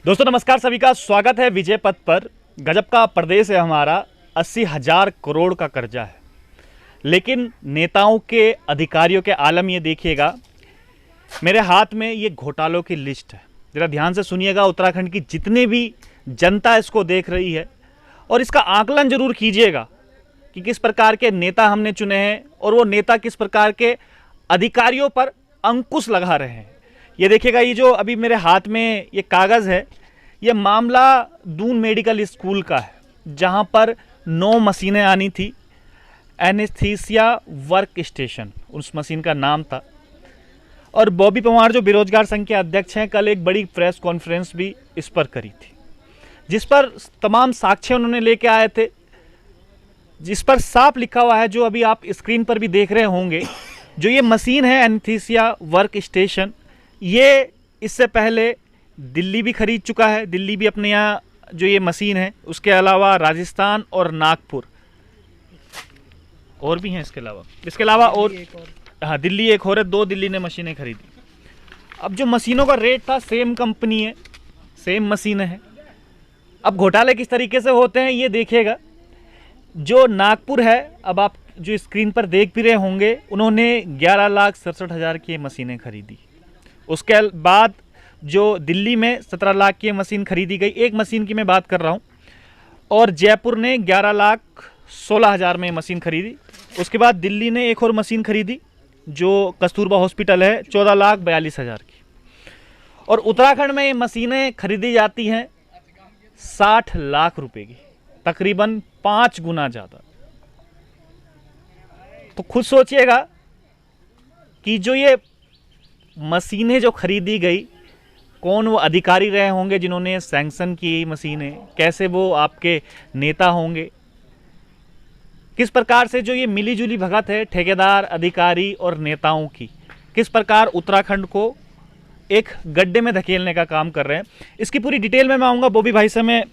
दोस्तों नमस्कार, सभी का स्वागत है विजय पथ पर। गजब का प्रदेश है हमारा, 80,000 करोड़ का कर्जा है। लेकिन नेताओं के, अधिकारियों के आलम ये देखिएगा, मेरे हाथ में ये घोटालों की लिस्ट है। जरा ध्यान से सुनिएगा। उत्तराखंड की जितनी भी जनता इसको देख रही है और इसका आकलन जरूर कीजिएगा कि किस प्रकार के नेता हमने चुने हैं और वो नेता किस प्रकार के अधिकारियों पर अंकुश लगा रहे हैं। ये देखिएगा, ये जो अभी मेरे हाथ में ये कागज़ है, ये मामला दून मेडिकल स्कूल का है, जहां पर 9 मशीनें आनी थी। एनेस्थीसिया वर्क स्टेशन उस मशीन का नाम था। और बॉबी पंवार जो बेरोजगार संघ के अध्यक्ष हैं, कल एक बड़ी प्रेस कॉन्फ्रेंस भी इस पर करी थी, जिस पर तमाम साक्ष्य उन्होंने लेके आए थे, जिस पर साफ लिखा हुआ है, जो अभी आप स्क्रीन पर भी देख रहे होंगे। जो ये मशीन है एनेस्थीसिया वर्क स्टेशन, ये इससे पहले दिल्ली भी खरीद चुका है। दिल्ली भी अपने यहाँ जो ये मशीन है, उसके अलावा राजस्थान और नागपुर और भी हैं। इसके अलावा और हाँ, दिल्ली एक और है, 2 दिल्ली ने मशीनें खरीदी। अब जो मशीनों का रेट था, सेम कंपनी है, सेम मशीनें हैं। अब घोटाले किस तरीके से होते हैं ये देखिएगा। जो नागपुर है, अब आप जो स्क्रीन पर देख भी रहे होंगे, उन्होंने 11,67,000 की मशीनें खरीदी। उसके बाद जो दिल्ली में 17 लाख की मशीन खरीदी गई, एक मशीन की मैं बात कर रहा हूँ। और जयपुर ने 11,16,000 में मशीन खरीदी। उसके बाद दिल्ली ने एक और मशीन खरीदी, जो कस्तूरबा हॉस्पिटल है, 14,42,000 की। और उत्तराखंड में ये मशीनें खरीदी जाती हैं 60 लाख रुपए की, तकरीबन 5 गुना ज़्यादा। तो खुद सोचिएगा कि जो ये मशीनें जो खरीदी गई, कौन वो अधिकारी रहे होंगे जिन्होंने सैंक्शन की मशीनें, कैसे वो आपके नेता होंगे, किस प्रकार से जो ये मिली जुली भगत है ठेकेदार, अधिकारी और नेताओं की, किस प्रकार उत्तराखंड को एक गड्ढे में धकेलने का काम कर रहे हैं। इसकी पूरी डिटेल में मैं आऊँगा। बॉबी भाई से मैं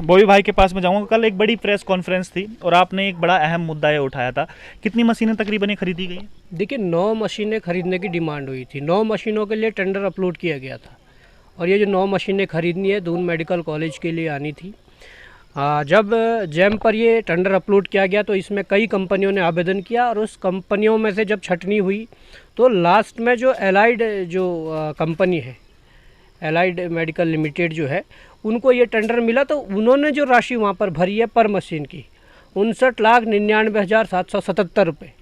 बॉबी भाई के पास में जाऊँगा। कल एक बड़ी प्रेस कॉन्फ्रेंस थी और आपने एक बड़ा अहम मुद्दा ये उठाया था। कितनी मशीनें तकरीबन खरीदी गई? देखिए, 9 मशीनें खरीदने की डिमांड हुई थी। 9 मशीनों के लिए टेंडर अपलोड किया गया था और ये जो 9 मशीनें खरीदनी है, दून मेडिकल कॉलेज के लिए आनी थी। जब जैम पर ये टेंडर अपलोड किया गया तो इसमें कई कंपनियों ने आवेदन किया और उस कंपनियों में से जब छटनी हुई तो लास्ट में जो एलाइड जो कंपनी है, एलाइड मेडिकल लिमिटेड जो है, उनको ये टेंडर मिला। तो उन्होंने जो राशि वहाँ पर भरी है पर मशीन की 59,99,777 रुपये,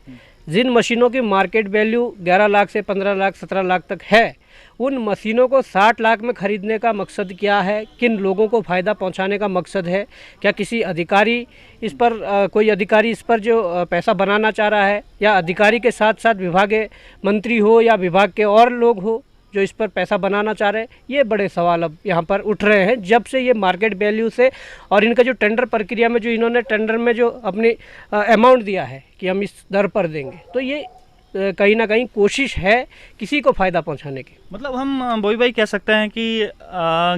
जिन मशीनों की मार्केट वैल्यू 11 लाख से 15 लाख 17 लाख तक है, उन मशीनों को 60 लाख में ख़रीदने का मकसद क्या है? किन लोगों को फ़ायदा पहुंचाने का मकसद है? क्या किसी अधिकारी इस पर कोई अधिकारी इस पर जो पैसा बनाना चाह रहा है, या अधिकारी के साथ साथ विभागीय मंत्री हो या विभाग के और लोग हो जो इस पर पैसा बनाना चाह रहे हैं? ये बड़े सवाल अब यहाँ पर उठ रहे हैं जब से ये मार्केट वैल्यू से और इनका जो टेंडर प्रक्रिया में जो इन्होंने टेंडर में जो अपनी अमाउंट दिया है कि हम इस दर पर देंगे, तो ये कहीं ना कहीं कोशिश है किसी को फ़ायदा पहुंचाने की। मतलब हम बॉबी भाई कह सकते हैं कि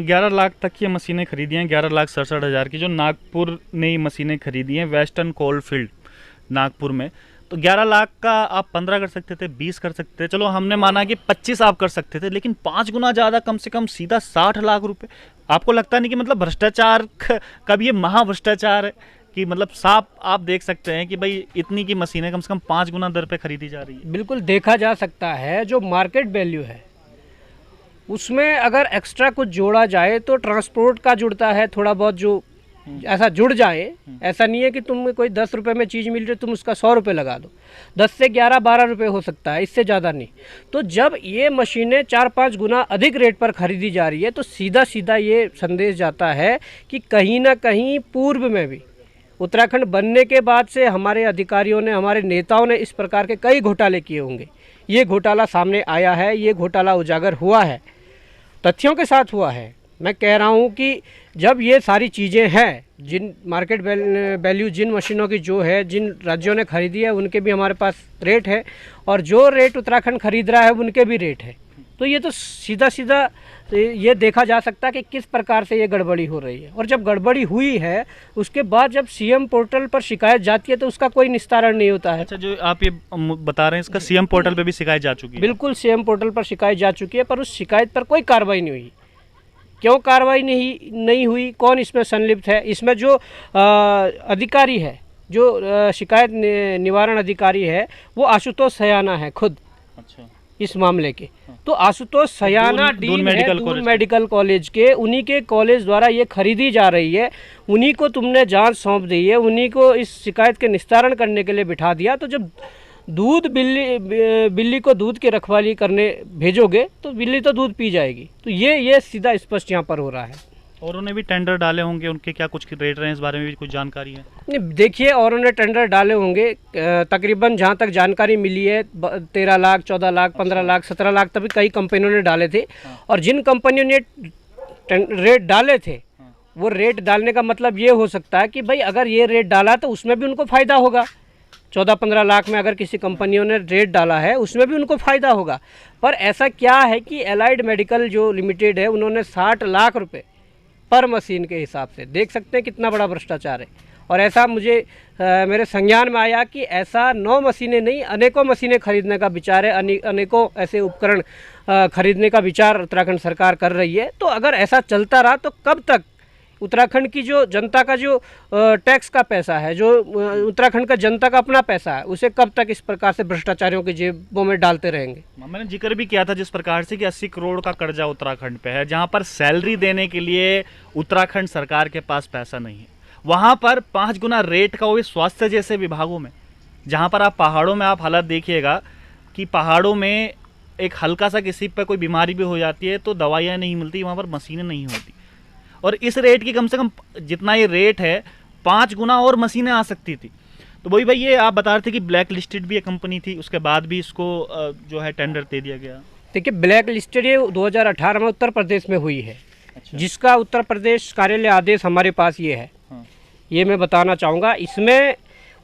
11 लाख तक की मशीनें खरीदी हैं, 11,67,000 की जो नागपुर ने मशीनें खरीदी हैं, वेस्टर्न कोलफील्ड नागपुर में। तो 11 लाख का आप 15 कर सकते थे, 20 कर सकते थे, चलो हमने माना कि 25 आप कर सकते थे, लेकिन 5 गुना ज़्यादा, कम से कम सीधा 60 लाख रुपए। आपको लगता नहीं कि मतलब भ्रष्टाचार का भी ये महाभ्रष्टाचार है कि मतलब साफ आप देख सकते हैं कि भाई इतनी की मशीनें कम से कम 5 गुना दर पे खरीदी जा रही है? बिल्कुल देखा जा सकता है। जो मार्केट वैल्यू है उसमें अगर एक्स्ट्रा कुछ जोड़ा जाए तो ट्रांसपोर्ट का जुड़ता है थोड़ा बहुत, जो ऐसा जुड़ जाए। ऐसा नहीं है कि तुम कोई 10 रुपये में चीज़ मिल रही तुम उसका 100 रुपये लगा दो, 10 से 11-12 रुपये हो सकता है, इससे ज़्यादा नहीं। तो जब ये मशीनें 4-5 गुना अधिक रेट पर खरीदी जा रही है तो सीधा सीधा ये संदेश जाता है कि कहीं ना कहीं पूर्व में भी उत्तराखंड बनने के बाद से हमारे अधिकारियों ने, हमारे नेताओं ने इस प्रकार के कई घोटाले किए होंगे। ये घोटाला सामने आया है, ये घोटाला उजागर हुआ है, तथ्यों के साथ हुआ है। मैं कह रहा हूँ कि जब ये सारी चीज़ें हैं, जिन मार्केट वैल्यू जिन मशीनों की जो है, जिन राज्यों ने खरीदी है उनके भी हमारे पास रेट है, और जो रेट उत्तराखंड खरीद रहा है उनके भी रेट है। तो ये तो सीधा सीधा ये देखा जा सकता है कि किस प्रकार से ये गड़बड़ी हो रही है। और जब गड़बड़ी हुई है उसके बाद जब सीएम पोर्टल पर शिकायत जाती है तो उसका कोई निस्तारण नहीं होता है। अच्छा, जो आप ये बता रहे हैं इसका सीएम पोर्टल पे भी शिकायत जा चुकी है? बिल्कुल, सीएम पोर्टल पर शिकायत जा चुकी है, पर उस शिकायत पर कोई कार्रवाई नहीं हुई। क्यों कार्रवाई नहीं हुई, कौन इसमें संलिप्त है? इसमें जो अधिकारी है, जो शिकायत निवारण अधिकारी है, वो आशुतोष सयाना है खुद। अच्छा। इस मामले के तो आशुतोष सयाना डीन है दून मेडिकल कॉलेज के, उन्हीं के कॉलेज द्वारा ये खरीदी जा रही है, उन्हीं को तुमने जांच सौंप दी है, उन्हीं को इस शिकायत के निस्तारण करने के लिए बिठा दिया। तो जब दूध बिल्ली को दूध की रखवाली करने भेजोगे तो बिल्ली तो दूध पी जाएगी। तो ये सीधा स्पष्ट यहाँ पर हो रहा है। और उन्हें भी टेंडर डाले होंगे, उनके क्या कुछ रेट रहे हैं, इस बारे में भी कुछ जानकारी है? नहीं, देखिए, और उन्हें टेंडर डाले होंगे, तकरीबन जहाँ तक जानकारी मिली है 13 लाख, 14 लाख, 15 लाख, 17 लाख तभी कई कंपनियों ने डाले थे। और जिन कंपनियों ने रेट डाले थे, वो रेट डालने का मतलब ये हो सकता है कि भाई अगर ये रेट डाला तो उसमें भी उनको फ़ायदा होगा। 14-15 लाख में अगर किसी कंपनियों ने रेट डाला है, उसमें भी उनको फ़ायदा होगा। पर ऐसा क्या है कि एलाइड मेडिकल जो लिमिटेड है, उन्होंने 60 लाख रुपये पर मशीन के हिसाब से, देख सकते हैं कितना बड़ा भ्रष्टाचार है। और ऐसा मुझे मेरे संज्ञान में आया कि ऐसा 9 मशीनें नहीं, अनेकों मशीनें खरीदने का विचार है, अनेकों ऐसे उपकरण खरीदने का विचार उत्तराखंड सरकार कर रही है। तो अगर ऐसा चलता रहा तो कब तक उत्तराखंड की जो जनता का जो टैक्स का पैसा है, जो उत्तराखंड का जनता का अपना पैसा है, उसे कब तक इस प्रकार से भ्रष्टाचारियों की जेबों में डालते रहेंगे? मैंने जिक्र भी किया था जिस प्रकार से कि 80 करोड़ का कर्जा उत्तराखंड पे है, जहां पर सैलरी देने के लिए उत्तराखंड सरकार के पास पैसा नहीं है, वहां पर 5 गुना रेट का, वो भी स्वास्थ्य जैसे विभागों में, जहां पर आप पहाड़ों में आप हालत देखिएगा कि पहाड़ों में एक हल्का सा किसी पर कोई बीमारी भी हो जाती है तो दवाइयाँ नहीं मिलती, वहाँ पर मशीनें नहीं होती। और इस रेट की कम से कम जितना ये रेट है 5 गुना और मशीनें आ सकती थी। तो वही भाई, ये आप बता रहे थे कि ब्लैक लिस्टेड भी एक कंपनी थी, उसके बाद भी इसको जो है टेंडर दे दिया गया। देखिए, ब्लैक लिस्टेड ये 2018 में उत्तर प्रदेश में हुई है। अच्छा। जिसका उत्तर प्रदेश कार्यालय आदेश हमारे पास ये है। हाँ। ये मैं बताना चाहूँगा, इसमें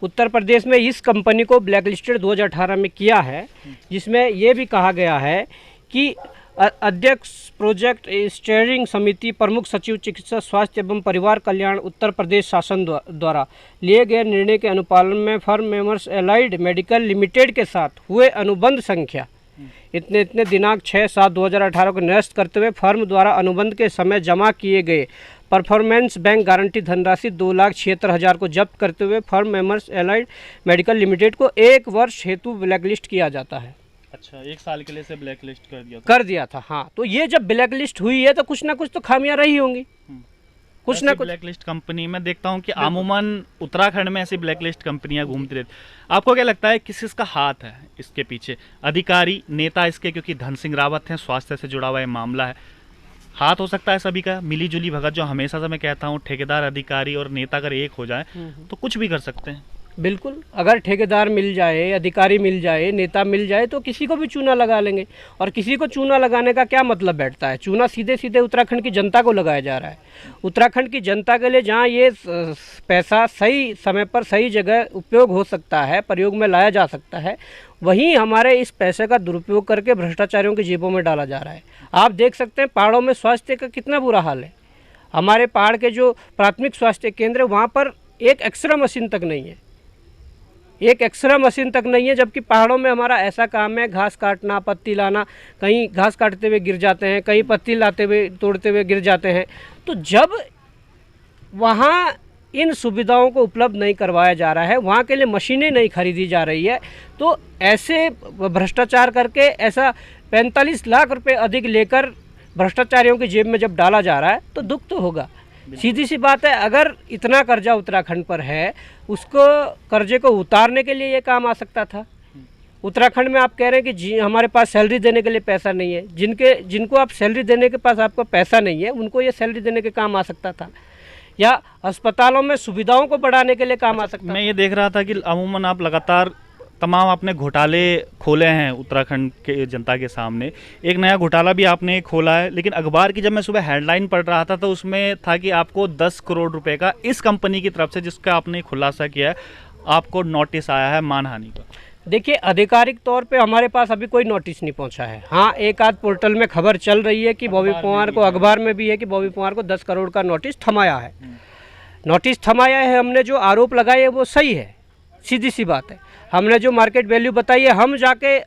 उत्तर प्रदेश में इस कंपनी को ब्लैक लिस्टेड 2018 में किया है, जिसमें ये भी कहा गया है कि अध्यक्ष प्रोजेक्ट स्टीयरिंग समिति, प्रमुख सचिव चिकित्सा स्वास्थ्य एवं परिवार कल्याण, उत्तर प्रदेश शासन द्वारा लिए गए निर्णय के अनुपालन में फर्म मेमर्स एलाइड मेडिकल लिमिटेड के साथ हुए अनुबंध संख्या इतने दिनांक 6/7/2018 को निरस्त करते हुए फर्म द्वारा अनुबंध के समय जमा किए गए परफॉर्मेंस बैंक गारंटी धनराशि 2,76,000 को जब्त करते हुए फर्म मेमर्स एलाइड मेडिकल लिमिटेड को 1 वर्ष हेतु ब्लैकलिस्ट किया जाता है। अच्छा, 1 साल के लिए से ब्लैक लिस्ट कर दिया था। हाँ, तो ये जब ब्लैक लिस्ट हुई है तो कुछ ना कुछ तो खामियां रही होंगी, कुछ ना कुछ। ब्लैक लिस्ट कंपनी मैं देखता हूँ कि अमूमन उत्तराखंड में ऐसी ब्लैक लिस्ट कंपनियां घूमती रहती। आपको क्या लगता है किस इसका हाथ है इसके पीछे? अधिकारी, नेता इसके, क्योंकि धन सिंह रावत हैं, स्वास्थ्य से जुड़ा हुआ ये मामला है, हाथ हो सकता है सभी का, मिली जुली भगत, जो हमेशा से मैं कहता हूँ ठेकेदार, अधिकारी और नेता अगर एक हो जाए तो कुछ भी कर सकते हैं। बिल्कुल, अगर ठेकेदार मिल जाए, अधिकारी मिल जाए, नेता मिल जाए तो किसी को भी चूना लगा लेंगे। और किसी को चूना लगाने का क्या मतलब बैठता है? चूना सीधे सीधे उत्तराखंड की जनता को लगाया जा रहा है। उत्तराखंड की जनता के लिए जहां ये पैसा सही समय पर सही जगह उपयोग हो सकता है, प्रयोग में लाया जा सकता है, वहीं हमारे इस पैसे का दुरुपयोग करके भ्रष्टाचारियों की जेबों में डाला जा रहा है। आप देख सकते हैं पहाड़ों में स्वास्थ्य का कितना बुरा हाल है। हमारे पहाड़ के जो प्राथमिक स्वास्थ्य केंद्र है, वहाँ पर एक एक्सरे मशीन तक नहीं है, एक एक्सरे मशीन तक नहीं है। जबकि पहाड़ों में हमारा ऐसा काम है, घास काटना, पत्ती लाना, कहीं घास काटते हुए गिर जाते हैं, कहीं पत्ती लाते हुए, तोड़ते हुए गिर जाते हैं। तो जब वहाँ इन सुविधाओं को उपलब्ध नहीं करवाया जा रहा है, वहाँ के लिए मशीनें नहीं खरीदी जा रही है, तो ऐसे भ्रष्टाचार करके ऐसा 45 लाख रुपए अधिक लेकर भ्रष्टाचारियों की जेब में जब डाला जा रहा है तो दुख तो होगा। सीधी सी बात है, अगर इतना कर्जा उत्तराखंड पर है, उसको कर्जे को उतारने के लिए ये काम आ सकता था। उत्तराखंड में आप कह रहे हैं कि हमारे पास सैलरी देने के लिए पैसा नहीं है, जिनको आप सैलरी देने के पास आपको पैसा नहीं है, उनको ये सैलरी देने के काम आ सकता था, या अस्पतालों में सुविधाओं को बढ़ाने के लिए काम आ सकता। मैं ये देख रहा था कि अमूमन आप लगातार तमाम आपने घोटाले खोले हैं उत्तराखंड के जनता के सामने। एक नया घोटाला भी आपने खोला है, लेकिन अखबार की जब मैं सुबह हेडलाइन पढ़ रहा था तो उसमें था कि आपको 10 करोड़ रुपए का इस कंपनी की तरफ से, जिसका आपने खुलासा किया है, आपको नोटिस आया है मानहानि का। देखिए, आधिकारिक तौर पे हमारे पास अभी कोई नोटिस नहीं पहुंचा है। हाँ, एक आध पोर्टल में खबर चल रही है कि बॉबी पवार को, अखबार में भी है कि बॉबी पवार को 10 करोड़ का नोटिस थमाया है। नोटिस थमाया है, हमने जो आरोप लगाए वो सही है, सीधी सी बात है। हमने जो मार्केट वैल्यू बताई है,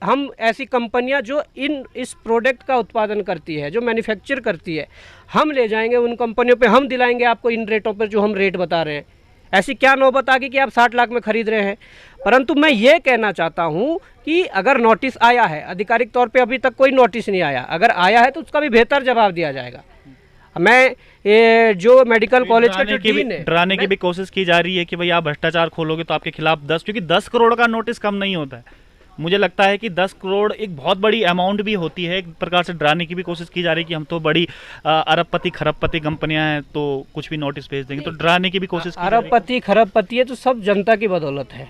हम ऐसी कंपनियां जो इस प्रोडक्ट का उत्पादन करती है, जो मैन्युफैक्चर करती है, हम ले जाएंगे उन कंपनियों पे, हम दिलाएंगे आपको इन रेटों पर जो हम रेट बता रहे हैं। ऐसी क्या नौबत आ गई कि आप 60 लाख में खरीद रहे हैं। परंतु मैं ये कहना चाहता हूँ कि अगर नोटिस आया है, आधिकारिक तौर पे अभी तक कोई नोटिस नहीं आया, अगर आया है तो उसका भी बेहतर जवाब दिया जाएगा। मैं ये जो मेडिकल कॉलेज का जो डीन है, डराने की भी कोशिश की जा रही है कि भाई आप भ्रष्टाचार खोलोगे तो आपके खिलाफ 10, क्योंकि 10 करोड़ का नोटिस कम नहीं होता है। मुझे लगता है कि 10 करोड़ एक बहुत बड़ी अमाउंट भी होती है। एक प्रकार से डराने की भी कोशिश की जा रही है कि हम तो बड़ी अरबपति खरबपति कंपनियां हैं तो कुछ भी नोटिस भेज देंगे, तो डराने की भी कोशिश की जा रही है। अरबपति खरबपति है तो सब जनता की बदौलत है।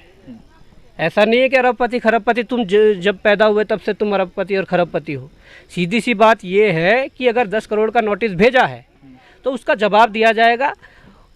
ऐसा नहीं है कि अरबपति खरबपति तुम जब पैदा हुए तब से तुम अरबपति और खरबपति हो। सीधी सी बात ये है कि अगर 10 करोड़ का नोटिस भेजा है तो उसका जवाब दिया जाएगा।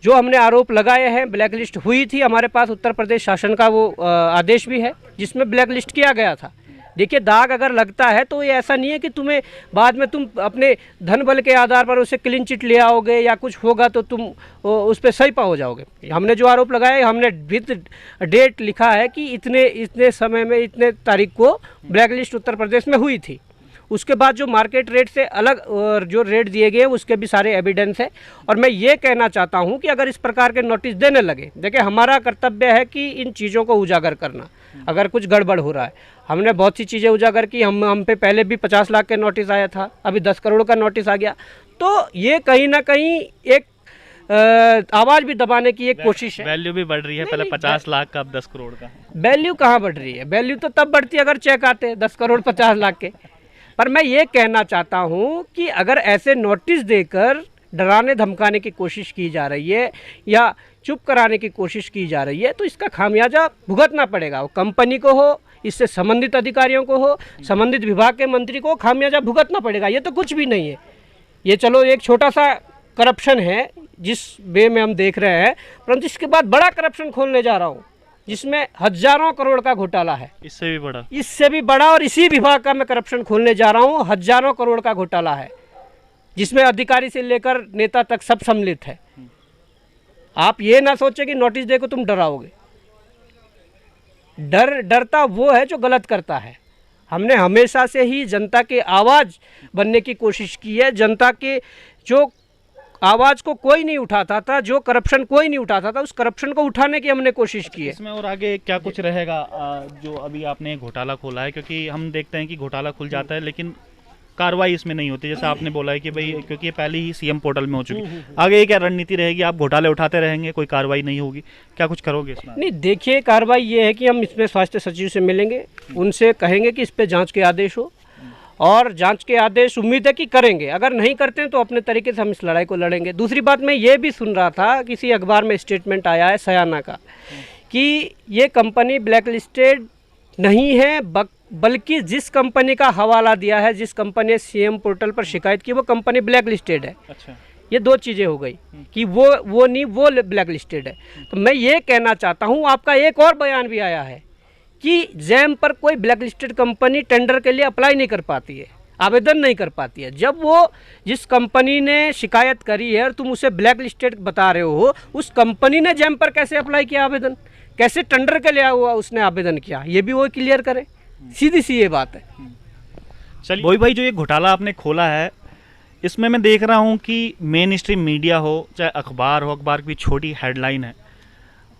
जो हमने आरोप लगाए हैं, ब्लैक लिस्ट हुई थी, हमारे पास उत्तर प्रदेश शासन का वो आदेश भी है जिसमें ब्लैक लिस्ट किया गया था। देखिए, दाग अगर लगता है तो ये ऐसा नहीं है कि तुम्हें बाद में तुम अपने धन बल के आधार पर उसे क्लीन चिट ले आओगे या कुछ होगा तो तुम उस पर सही पा हो जाओगे। हमने जो आरोप लगाए, हमने विद डेट लिखा है कि इतने समय में, इतने तारीख को ब्लैक लिस्ट उत्तर प्रदेश में हुई थी। उसके बाद जो मार्केट रेट से अलग जो रेट दिए गए उसके भी सारे एविडेंस है। और मैं ये कहना चाहता हूँ कि अगर इस प्रकार के नोटिस देने लगे, देखिए हमारा कर्तव्य है कि इन चीज़ों को उजागर करना। अगर कुछ गड़बड़ हो रहा है, हमने बहुत सी चीज़ें उजागर की। हम पे पहले भी 50 लाख का नोटिस आया था, अभी 10 करोड़ का नोटिस आ गया। तो ये कहीं ना कहीं एक आवाज़ भी दबाने की एक कोशिश है। वैल्यू भी बढ़ रही है, पहले 50 लाख का, अब 10 करोड़ का। वैल्यू कहाँ बढ़ रही है? वैल्यू तो तब बढ़ती है अगर चेक आते 10 करोड़ 50 लाख के। पर मैं ये कहना चाहता हूँ कि अगर ऐसे नोटिस देकर डराने धमकाने की कोशिश की जा रही है या चुप कराने की कोशिश की जा रही है तो इसका खामियाजा भुगतना पड़ेगा। वो कंपनी को हो, इससे संबंधित अधिकारियों को हो, संबंधित विभाग के मंत्री को खामियाजा भुगतना पड़ेगा। ये तो कुछ भी नहीं है। ये चलो एक छोटा सा करप्शन है जिस वे में हम देख रहे हैं, परंतु इसके बाद बड़ा करप्शन खोलने जा रहा हूँ जिसमें हजारों करोड़ का घोटाला है। इससे भी बड़ा और इसी विभाग का मैं करप्शन खोलने जा रहा हूँ। हजारों करोड़ का घोटाला है जिसमें अधिकारी से लेकर नेता तक सब सम्मिलित है। आप ये ना सोचे कि नोटिस देकर तुम डराओगे। डरता वो है जो गलत करता है। हमने हमेशा से ही जनता की आवाज़ बनने की कोशिश की है। जनता के जो आवाज़ को कोई नहीं उठाता था, जो करप्शन कोई नहीं उठाता था, उस करप्शन को उठाने की हमने कोशिश की है। इसमें और आगे क्या कुछ रहेगा जो अभी आपने घोटाला खोला है? क्योंकि हम देखते हैं कि घोटाला खुल जाता है लेकिन कार्रवाई इसमें नहीं होती, जैसा आपने बोला है कि भाई क्योंकि ये पहले ही सीएम पोर्टल में हो चुकी है। आगे ये क्या रणनीति रहेगी? आप घोटाले उठाते रहेंगे, कोई कार्रवाई नहीं होगी, क्या कुछ करोगे इसमें? नहीं, देखिए कार्रवाई ये है कि हम इसमें स्वास्थ्य सचिव से मिलेंगे, उनसे कहेंगे कि इस पर जाँच के आदेश हो और जांच के आदेश उम्मीद है कि करेंगे। अगर नहीं करते हैं तो अपने तरीके से हम इस लड़ाई को लड़ेंगे। दूसरी बात, मैं ये भी सुन रहा था, किसी अखबार में स्टेटमेंट आया है सयाना का कि ये कंपनी ब्लैक लिस्टेड नहीं है, बल्कि जिस कंपनी का हवाला दिया है, जिस कंपनी ने सीएम पोर्टल पर शिकायत की, वो कंपनी ब्लैक लिस्टेड है। अच्छा, ये दो चीज़ें हो गई कि वो नहीं, वो ब्लैक लिस्टेड है। तो मैं ये कहना चाहता हूँ, आपका एक और बयान भी आया है कि जैम पर कोई ब्लैक लिस्टेड कंपनी टेंडर के लिए अप्लाई नहीं कर पाती है, आवेदन नहीं कर पाती है। जब वो जिस कंपनी ने शिकायत करी है और तुम उसे ब्लैक लिस्टेड बता रहे हो, उस कंपनी ने जैम पर कैसे अप्लाई किया आवेदन, कैसे टेंडर के लिए हुआ उसने आवेदन किया, ये भी वो क्लियर करे। सीधी सी ये बात है। चलिए वही भाई, जो ये घोटाला आपने खोला है इसमें मैं देख रहा हूँ कि मेन स्ट्रीम मीडिया हो चाहे अखबार हो, अखबार की भी छोटी हेडलाइन है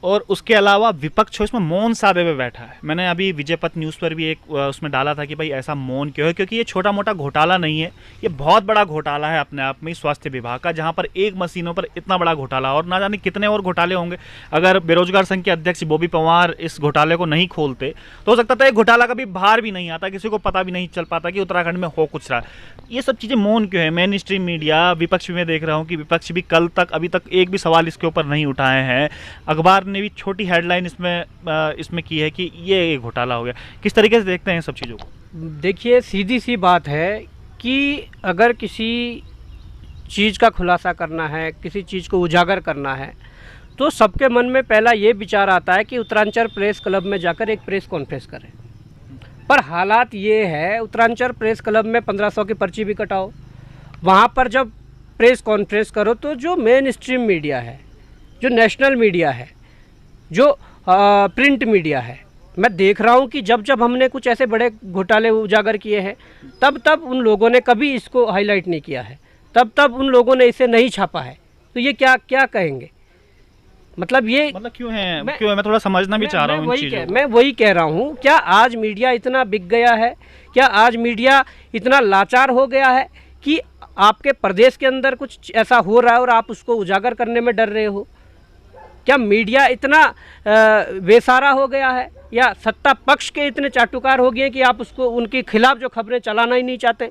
और उसके अलावा विपक्ष हो इसमें मौन साधे हुए बैठा है। मैंने अभी विजयपथ न्यूज़ पर भी एक उसमें डाला था कि भाई ऐसा मौन क्यों है, क्योंकि ये छोटा मोटा घोटाला नहीं है, ये बहुत बड़ा घोटाला है अपने आप में स्वास्थ्य विभाग का, जहां पर एक मशीनों पर इतना बड़ा घोटाला और ना जाने कितने और घोटाले होंगे। अगर बेरोजगार संघ के अध्यक्ष बॉबी पंवार इस घोटाले को नहीं खोलते तो हो सकता था एक घोटाला का भी बाहर भी नहीं आता, किसी को पता भी नहीं चल पाता कि उत्तराखंड में हो कुछ रहा। ये सब चीज़ें मौन क्यों है? मेन स्ट्रीम मीडिया, विपक्ष भी मैं देख रहा हूँ कि विपक्ष भी कल तक अभी तक एक भी सवाल इसके ऊपर नहीं उठाए हैं। अखबार ने भी छोटी हेडलाइन इसमें की है कि ये घोटाला हो गया। किस तरीके से देखते हैं सब चीज़ों को? देखिए, सीधी सी बात है कि अगर किसी चीज़ का खुलासा करना है, किसी चीज़ को उजागर करना है, तो सबके मन में पहला ये विचार आता है कि उत्तरांचल प्रेस क्लब में जाकर एक प्रेस कॉन्फ्रेंस करें। पर हालात ये है, उत्तरांचल प्रेस क्लब में 1500 की पर्ची भी कटाओ, वहाँ पर जब प्रेस कॉन्फ्रेंस करो तो जो मेन स्ट्रीम मीडिया है, जो नेशनल मीडिया है, जो प्रिंट मीडिया है। मैं देख रहा हूँ कि जब जब हमने कुछ ऐसे बड़े घोटाले उजागर किए हैं तब तब उन लोगों ने कभी इसको हाईलाइट नहीं किया है, तब तब उन लोगों ने इसे नहीं छापा है। तो ये क्या क्या कहेंगे, मतलब ये क्यों है, मैं थोड़ा समझना भी चाह रहा हूँ इन चीज़ों को। मैं वही कह रहा हूँ, क्या आज मीडिया इतना बिक गया है, क्या आज मीडिया इतना लाचार हो गया है कि आपके प्रदेश के अंदर कुछ ऐसा हो रहा है और आप उसको उजागर करने में डर रहे हो? क्या मीडिया इतना बेसारा हो गया है, या सत्ता पक्ष के इतने चाटुकार हो गए हैं कि आप उसको उनके खिलाफ जो खबरें चलाना ही नहीं चाहते?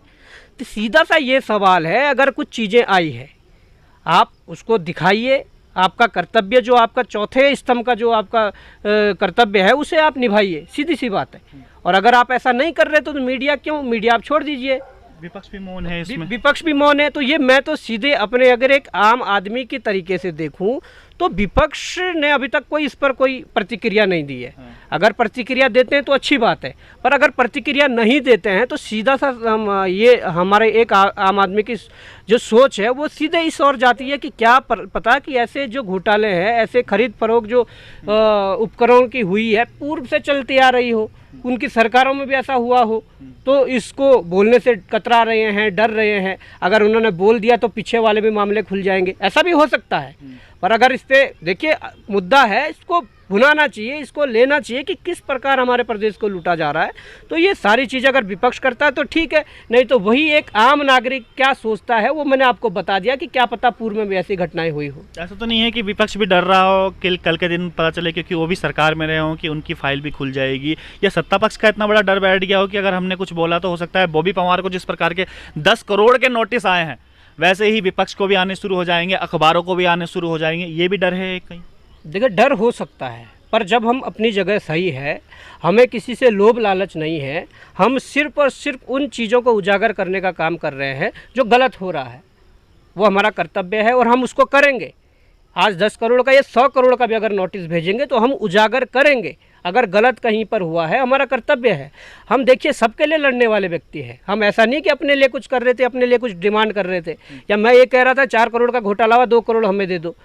तो सीधा सा ये सवाल है, अगर कुछ चीज़ें आई है आप उसको दिखाइए, आपका कर्तव्य जो आपका चौथे स्तंभ का जो आपका कर्तव्य है उसे आप निभाइए, सीधी सी बात है। और अगर आप ऐसा नहीं कर रहे तो मीडिया क्यों, मीडिया आप छोड़ दीजिए। विपक्ष भी मौन है इसमें, विपक्ष भी मौन है। तो ये मैं तो सीधे अपने अगर एक आम आदमी की तरीके से देखूं तो विपक्ष ने अभी तक कोई इस पर कोई प्रतिक्रिया नहीं दी है। अगर प्रतिक्रिया देते हैं तो अच्छी बात है, पर अगर प्रतिक्रिया नहीं देते हैं तो सीधा सा ये हमारे एक आम आदमी की जो सोच है वो सीधे इस ओर जाती है कि क्या पता कि ऐसे जो घोटाले हैं, ऐसे खरीद फरोख्त जो उपकरणों की हुई है पूर्व से चलती आ रही हो, उनकी सरकारों में भी ऐसा हुआ हो, तो इसको बोलने से कतरा रहे हैं, डर रहे हैं। अगर उन्होंने बोल दिया तो पीछे वाले भी मामले खुल जाएंगे, ऐसा भी हो सकता है। पर अगर इस पे देखिए मुद्दा है, इसको भुनाना चाहिए, इसको लेना चाहिए कि किस प्रकार हमारे प्रदेश को लूटा जा रहा है। तो ये सारी चीज़ अगर विपक्ष करता है तो ठीक है, नहीं तो वही एक आम नागरिक क्या सोचता है वो मैंने आपको बता दिया कि क्या पता पूर्व में भी ऐसी घटनाएं हुई हो। ऐसा तो नहीं है कि विपक्ष भी डर रहा हो कि कल के दिन पता चले क्योंकि वो भी सरकार में रहे हों कि उनकी फाइल भी खुल जाएगी, या सत्ता पक्ष का इतना बड़ा डर बैठ गया हो कि अगर हमने कुछ बोला तो हो सकता है बॉबी पंवार को जिस प्रकार के 10 करोड़ के नोटिस आए हैं वैसे ही विपक्ष को भी आने शुरू हो जाएंगे, अखबारों को भी आने शुरू हो जाएंगे। ये भी डर है कहीं? देखिए डर हो सकता है, पर जब हम अपनी जगह सही है, हमें किसी से लोभ लालच नहीं है, हम सिर्फ और सिर्फ उन चीज़ों को उजागर करने का काम कर रहे हैं जो गलत हो रहा है, वो हमारा कर्तव्य है और हम उसको करेंगे। आज 10 करोड़ का या 100 करोड़ का भी अगर नोटिस भेजेंगे तो हम उजागर करेंगे। अगर गलत कहीं पर हुआ है हमारा कर्तव्य है। हम देखिए सबके लिए लड़ने वाले व्यक्ति हैं, हम ऐसा नहीं कि अपने लिए कुछ कर रहे थे, अपने लिए कुछ डिमांड कर रहे थे, या मैं ये कह रहा था 4 करोड़ का घोटाला हुआ 2 करोड़ हमें दे दो।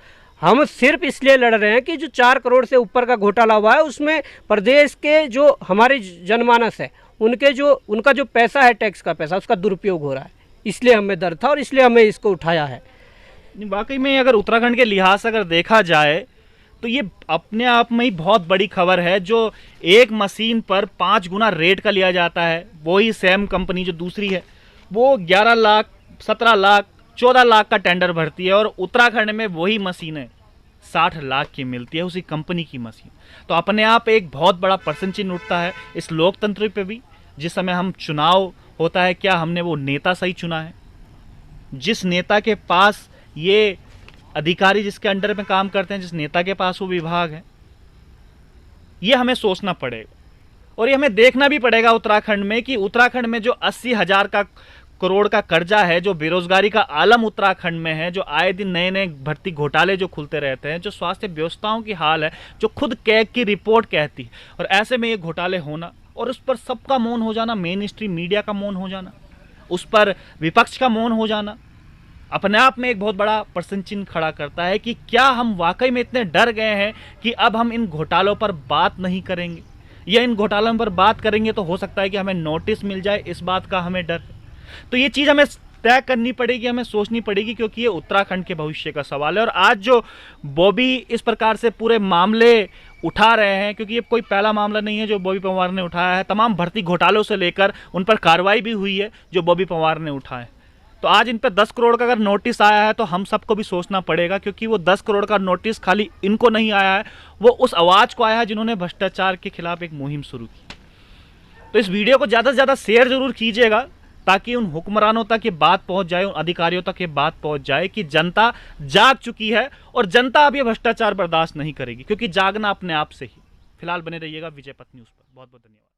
हम सिर्फ इसलिए लड़ रहे हैं कि जो 4 करोड़ से ऊपर का घोटाला हुआ है उसमें प्रदेश के जो हमारी जनमानस है उनका जो पैसा है, टैक्स का पैसा, उसका दुरुपयोग हो रहा है। इसलिए हमें डर था और इसलिए हमें इसको उठाया है। वाकई में अगर उत्तराखंड के लिहाज से अगर देखा जाए तो ये अपने आप में ही बहुत बड़ी खबर है। जो एक मशीन पर 5 गुना रेट का लिया जाता है, वही सेम कंपनी जो दूसरी है वो 11 लाख 17 लाख 14 लाख का टेंडर भरती है, और उत्तराखंड में वही मशीनें 60 लाख की मिलती है, उसी कंपनी की मशीन। तो अपने आप एक बहुत बड़ा प्रश्न चिन्ह उठता है इस लोकतंत्र पे भी। जिस समय हम चुनाव होता है, क्या हमने वो नेता सही चुना है? जिस नेता के पास ये अधिकारी जिसके अंडर में काम करते हैं, जिस नेता के पास वो विभाग है, ये हमें सोचना पड़ेगा और ये हमें देखना भी पड़ेगा उत्तराखंड में कि उत्तराखंड में जो 80,000 करोड़ का कर्जा है, जो बेरोजगारी का आलम उत्तराखंड में है, जो आए दिन नए नए भर्ती घोटाले जो खुलते रहते हैं, जो स्वास्थ्य व्यवस्थाओं की हाल है, जो खुद कैग की रिपोर्ट कहती है, और ऐसे में ये घोटाले होना और उस पर सबका मौन हो जाना, मेन स्ट्रीम मीडिया का मौन हो जाना, उस पर विपक्ष का मौन हो जाना, अपने आप में एक बहुत बड़ा प्रश्न चिन्ह खड़ा करता है कि क्या हम वाकई में इतने डर गए हैं कि अब हम इन घोटालों पर बात नहीं करेंगे, या इन घोटालों पर बात करेंगे तो हो सकता है कि हमें नोटिस मिल जाए, इस बात का हमें डर है। तो ये चीज़ हमें तय करनी पड़ेगी, हमें सोचनी पड़ेगी, क्योंकि ये उत्तराखंड के भविष्य का सवाल है। और आज जो बॉबी इस प्रकार से पूरे मामले उठा रहे हैं, क्योंकि ये कोई पहला मामला नहीं है जो बॉबी पंवार ने उठाया है, तमाम भर्ती घोटालों से लेकर उन पर कार्रवाई भी हुई है जो बॉबी पंवार ने उठाए। तो आज इन पर 10 करोड़ का अगर नोटिस आया है तो हम सबको भी सोचना पड़ेगा, क्योंकि वो 10 करोड़ का नोटिस खाली इनको नहीं आया है, वो उस आवाज़ को आया है जिन्होंने भ्रष्टाचार के खिलाफ एक मुहिम शुरू की। तो इस वीडियो को ज़्यादा से ज़्यादा शेयर जरूर कीजिएगा, ताकि उन हुक्मरानों तक ये बात पहुंच जाए, उन अधिकारियों तक ये बात पहुंच जाए कि जनता जाग चुकी है और जनता अब ये भ्रष्टाचार बर्दाश्त नहीं करेगी, क्योंकि जागना अपने आप से ही। फिलहाल बने रहिएगा विजय पथ न्यूज़ पर। बहुत बहुत धन्यवाद।